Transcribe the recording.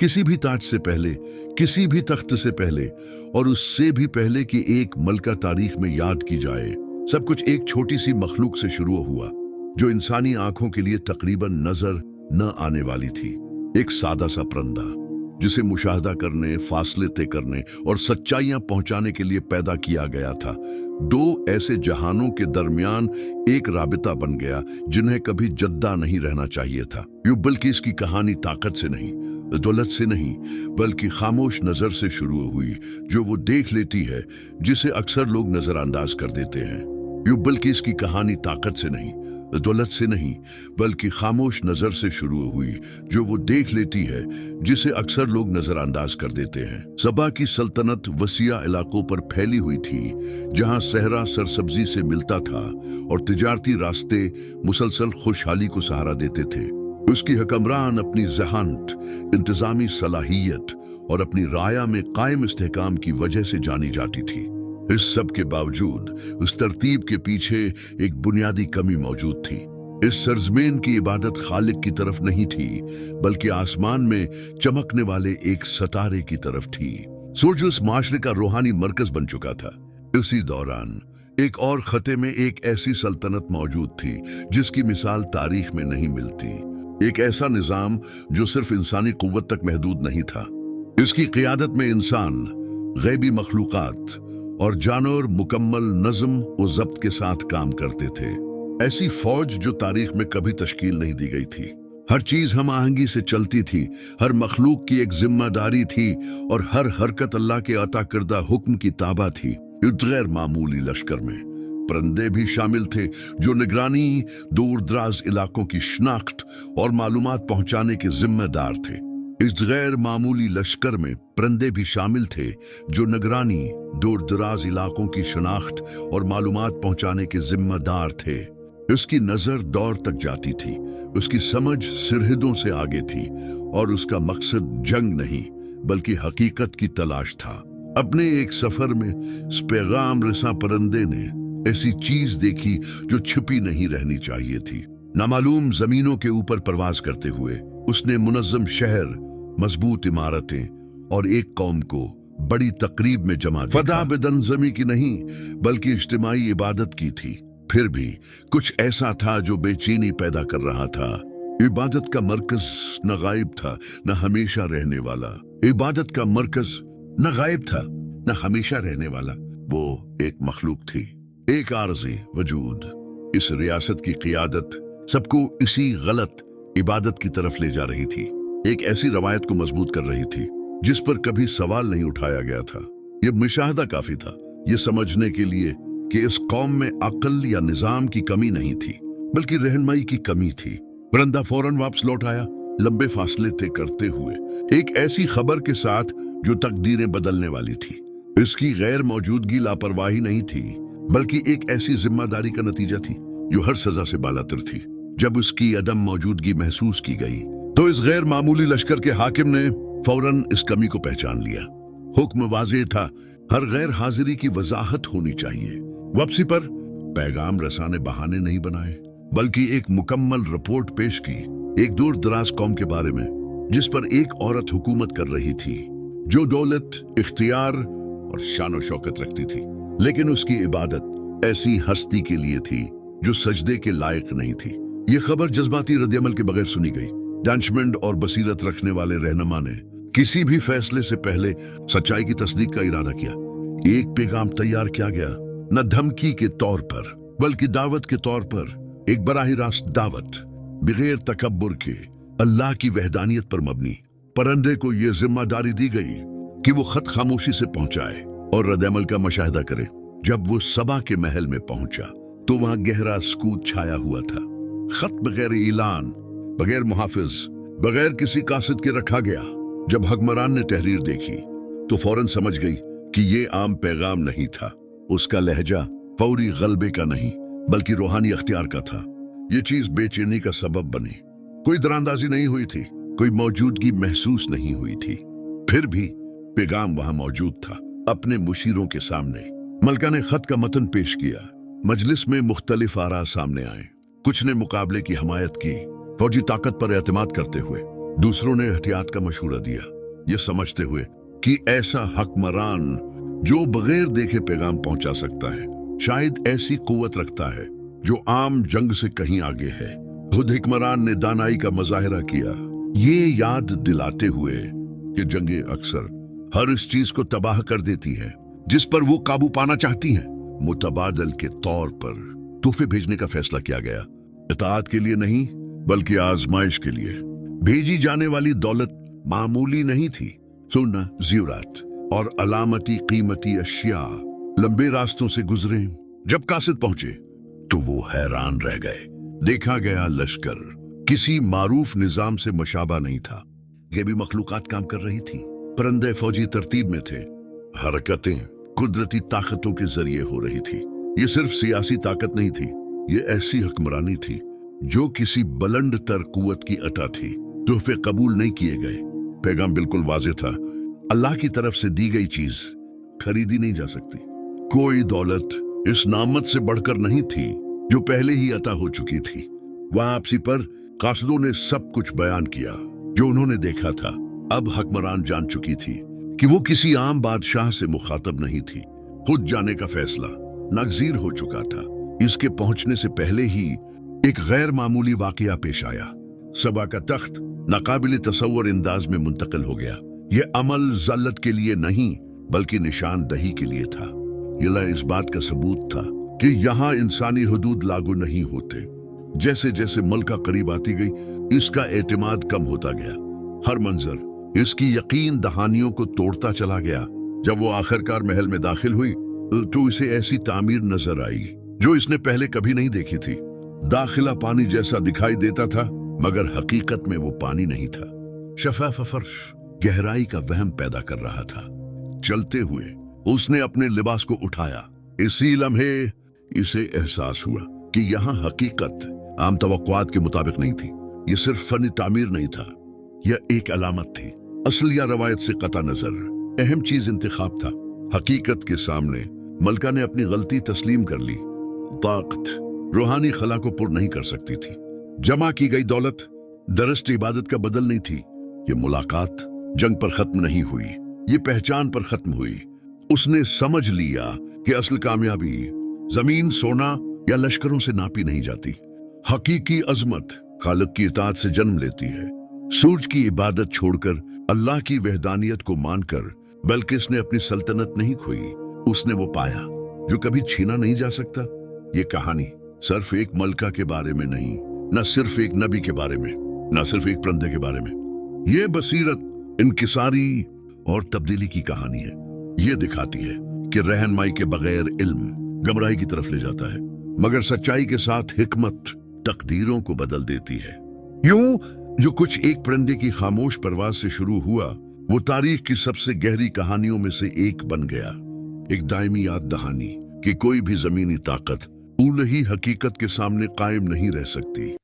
किसी भी ताज से पहले, किसी भी तख्त से पहले और उससे भी पहले कि एक मलका तारीख में याद की जाए, सब कुछ एक छोटी सी मखलूक से शुरू हुआ जो इंसानी आंखों के लिए तकरीबन नजर न आने वाली थी। एक सादा सा परिंदा जिसे मुशाहदा करने, फासले तय करने और सच्चाइयां पहुंचाने के लिए पैदा किया गया था। दो ऐसे जहानों के दरमियान एक राबिता बन गया जिन्हें कभी जद्दा नहीं रहना चाहिए था। यूं बल्कि इसकी कहानी ताकत से नहीं, दौलत से नहीं, बल्कि खामोश नजर से शुरू हुई जो वो देख लेती है जिसे अक्सर लोग नजरअंदाज कर देते हैं। यूं बल्कि इसकी कहानी ताकत से नहीं, दौलत से नहीं, बल्कि खामोश नजर से शुरू हुई जो वो देख लेती है जिसे अक्सर लोग नजरअंदाज कर देते हैं। सबा की सल्तनत वसिया इलाकों पर फैली हुई थी जहां सहरा सरसब्जी से मिलता था और तिजारती रास्ते मुसलसल खुशहाली को सहारा देते थे। उसकी हुक्मरान अपनी ज़हानत, इंतजामी सलाहियत और अपनी राया में कायम इस्तेहकाम की वजह से जानी जाती थी। इस सब के बावजूद उस तरतीब के पीछे एक बुनियादी कमी मौजूद थी। इस सरजमीन की इबादत खालिक की तरफ नहीं थी, बल्कि आसमान में चमकने वाले एक सितारे की तरफ थी। सूरज उस माशरे का रूहानी मरकज बन चुका था। उसी दौरान एक और खते में एक ऐसी सल्तनत मौजूद थी जिसकी मिसाल तारीख में नहीं मिलती। एक ऐसा निजाम जो सिर्फ इंसानी कुव्वत तक महदूद नहीं था। इसकी क़ियादत में इंसान, गैबी मखलूक़ात और जानवर मुकम्मल नज़्म व ज़ब्त के साथ काम करते थे। ऐसी फौज जो तारीख में कभी तश्कील नहीं दी गई थी। हर चीज हम आहंगी से चलती थी, हर मखलूक की एक जिम्मेदारी थी और हर हरकत अल्लाह के अता करदा हुक्म की ताबा थी। इस गैर मामूली लश्कर में परिंदे भी शामिल थे जो निगरानी, दूर दराज इलाकों की शनाख्त और मालूमात पहुंचाने के जिम्मेदार थे। इस गैर मामूली लश्कर में परिंदे भी शामिल थे जो निगरानी, दूर दराज इलाकों की शनाख्त और मालूमात पहुंचाने के जिम्मेदार थे। उसकी नजर दौर तक जाती थी, उसकी समझ सरहदों से आगे थी और उसका मकसद जंग नहीं बल्कि हकीकत की तलाश था। अपने एक सफर में इस पैगाम रसा परिंदे ने ऐसी चीज देखी जो छिपी नहीं रहनी चाहिए थी। नामालूम जमीनों के ऊपर परवाज करते हुए उसने मुनज्जम शहर, मजबूत इमारतें और एक कौम को बड़ी तकरीब में जमा देखा। फदा बेदनजमी की नहीं बल्कि इज्तिमाई इबादत की थी। फिर भी कुछ ऐसा था जो बेचैनी पैदा कर रहा था। इबादत का मरकज न गायब था न हमेशा रहने वाला। इबादत का मरकज न गायब था न हमेशा रहने वाला। वो एक मखलूक थी, एक आरज़ी वजूद। इस रियासत की क़ियादत सबको इसी गलत इबादत की तरफ ले जा रही थी। एक ऐसी रवायत को मजबूत कर रही थी जिस पर कभी सवाल नहीं उठाया गया था। यह मुशाहदा काफी था ये समझने के लिए कि इस कौम में अक्ल या निजाम की कमी नहीं थी बल्कि रहनुमाई की कमी थी। परिंदा फौरन वापस लौट आया, लंबे फासले तय करते हुए एक ऐसी खबर के साथ जो तकदीरें बदलने वाली थी। इसकी गैर मौजूदगी लापरवाही नहीं थी बल्कि एक ऐसी जिम्मेदारी का नतीजा थी जो हर सजा से बालातर थी। जब उसकी अदम मौजूदगी महसूस की गई तो इस गैर मामूली लश्कर के हाकिम ने फौरन इस कमी को पहचान लिया। हुक्म वाज़ेह था, हर गैर हाजिरी की वजाहत होनी चाहिए। वापसी पर पैगाम रसा ने बहाने नहीं बनाए बल्कि एक मुकम्मल रिपोर्ट पेश की, एक दूर दराज कौम के बारे में जिस पर एक औरत हुकूमत कर रही थी जो दौलत, इख्तियार और शान शौकत रखती थी, लेकिन उसकी इबादत ऐसी हस्ती के लिए थी जो सजदे के लायक नहीं थी। ये खबर जज्बाती रद्दअमल के बगैर सुनी गई। दानिशमंद और बसीरत रखने वाले रहनुमा ने किसी भी फैसले से पहले सच्चाई की तस्दीक का इरादा किया। एक पैगाम तैयार किया गया, न धमकी के तौर पर बल्कि दावत के तौर पर, एक बराह रास्त दावत बगैर तकब्बुर के, अल्लाह की वहदानियत पर मबनी। परिंदे को यह जिम्मेदारी दी गई कि वो खत खामोशी से पहुंचाए और रद्दअमल का मुशाहदा करे। जब वो सबा के महल में पहुंचा तो वहां गहरा सुकूत छाया हुआ था। खत बगैर ऐलान, बगैर मुहाफिज, बगैर किसी कासिद के रखा गया। जब हुक्मरान ने तहरीर देखी तो फौरन समझ गई कि ये आम पैगाम नहीं था। उसका लहजा फौरी गलबे का नहीं बल्कि रूहानी अख्तियार का था। ये चीज बेचैनी का सबब बनी। कोई दरांदाजी नहीं हुई थी, कोई मौजूदगी महसूस नहीं हुई थी। फिर भी पैगाम वहां मौजूद था, अपने मुशीरों के सामने। मलका ने खत का मतन पेश किया। मजलिस में मुख्तलिफ आरा सामने आए। कुछ ने मुकाबले की हमायत की, फौजी ताकत पर एतमाद करते हुए। दूसरों ने एहतियात का मशवरा दिया, ये समझते हुए कि ऐसा हुक्मरान जो बगैर देखे पैगाम पहुंचा सकता है शायद ऐसी कुव्वत रखता है जो आम जंग से कहीं आगे है। खुद हुक्मरान ने दानाई का मुजाहिरा किया, ये याद दिलाते हुए कि जंगें अक्सर हर इस चीज को तबाह कर देती है जिस पर वो काबू पाना चाहती हैं। मुतबादल के तौर पर तोहफे भेजने का फैसला किया गया, इताअत के लिए नहीं बल्कि आजमाइश के लिए। भेजी जाने वाली दौलत मामूली नहीं थी, सोना, ज़ेवरात और अलामती कीमती अशिया लंबे रास्तों से गुजरे। जब कासिद पहुंचे तो वो हैरान रह गए। देखा गया लश्कर किसी मारूफ निजाम से मुशाबा नहीं था। ये भी मखलूकात काम कर रही थी, परिंदे फौजी तरतीब में थे, हरकतें कुदरती ताकतों के जरिए हो रही थी। ये सिर्फ सियासी ताकत नहीं थी, ये ऐसी हुक्मरानी थी जो किसी बुलंद तर कुव्वत की अता थी। तोहफे कबूल नहीं किए गए, पैगाम बिल्कुल वाज़ेह था, अल्लाह की तरफ से दी गई चीज खरीदी नहीं जा सकती। कोई दौलत इस नामत से बढ़कर नहीं थी जो पहले ही अता हो चुकी थी। वापसी पर कासिदों ने सब कुछ बयान किया जो उन्होंने देखा था। अब हुक्मरान जान चुकी थी कि वो किसी आम बादशाह से मुखातब नहीं थी। खुद जाने का फैसला नागजीर हो चुका था। इसके पहुंचने से पहले ही एक गैर मामूली वाकया पेश आया। सबा का तख्त नाकाबिल तसव्वुर अंदाज में मुंतकिल हो गया। यह अमल ज़ल्लत के लिए नहीं बल्कि निशानदही के लिए था। यह इस बात का सबूत था कि यहाँ इंसानी हुदूद लागू नहीं होते। जैसे जैसे मलका करीब आती गई इसका एतमाद कम होता गया। हर मंजर इसकी यकीन दहानियों को तोड़ता चला गया। जब वो आखिरकार महल में दाखिल हुई तो इसे ऐसी तामीर नजर आई जो इसने पहले कभी नहीं देखी थी। दाखिला पानी जैसा दिखाई देता था मगर हकीकत में वो पानी नहीं था। शफाफ फर्श गहराई का वहम पैदा कर रहा था। चलते हुए उसने अपने लिबास को उठाया। इसी लम्हे इसे एहसास हुआ कि यहाँ हकीकत आम तवक्कुआत के मुताबिक नहीं थी। यह सिर्फ फनी तामीर नहीं था, यह एक अलामत थी। असल या रवायत से कता नजर अहम चीज इंतखाब था। हकीकत के सामने मलका ने अपनी गलती तस्लीम कर ली। ताकत रूहानी खला को पुर नहीं कर सकती थी। जमा की गई दौलत दरस्त इबादत का बदल नहीं थी। ये मुलाकात जंग पर खत्म नहीं हुई, ये पहचान पर खत्म हुई। उसने समझ लिया कि असल कामयाबी जमीन, सोना या लश्करों से नापी नहीं जाती। हकीकी अजमत खालिक की इताअत से जन्म लेती है। सूरज की इबादत छोड़कर अल्लाह की वहदानियत को मानकर बल्किस ने अपनी सल्तनत नहीं खोई, उसने वो पाया जो कभी छीना नहीं जा सकता। ये कहानी सिर्फ एक मलका के बारे में नहीं, न सिर्फ एक नबी के बारे में, न सिर्फ एक परिंदे के बारे में। ये बसीरत, इनकिसारी और तब्दीली की कहानी है। ये दिखाती है कि रहनुमाई के बगैर इल्म गमराही की तरफ ले जाता है, मगर सच्चाई के साथ हिकमत तकदीरों को बदल देती है। यूं जो कुछ एक परिंदे की खामोश परवाज से शुरू हुआ वो तारीख की सबसे गहरी कहानियों में से एक बन गया। एक दायमी याद दहानी कि कोई भी जमीनी ताकत उलही हकीकत के सामने कायम नहीं रह सकती।